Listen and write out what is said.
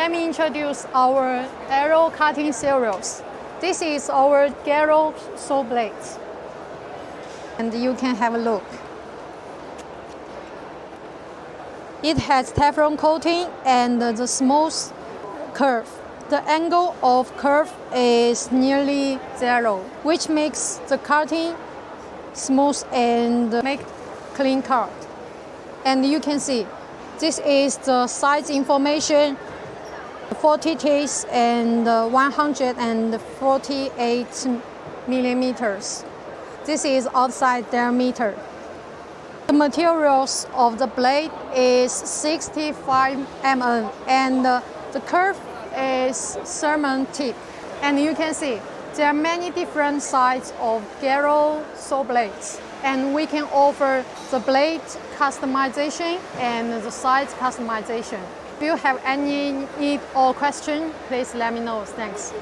let me introduce our arrow cutting serials. This is our arrow saw blade, and you can have a look. It has Teflon coating and the smooth curve. The angle of curve is nearly 0, which makes the cutting smooth and make clean cut. And you can see, this is the size information, 40 teeth and 148 millimeters. This is outside diameter. The materials of the blade is 65 mm and the curve is cermet tip. And you can see there are many different sizes of arrow saw blades, and we can offer the blade customization and the size customization. If you have any need or question, please let me know. Thanks.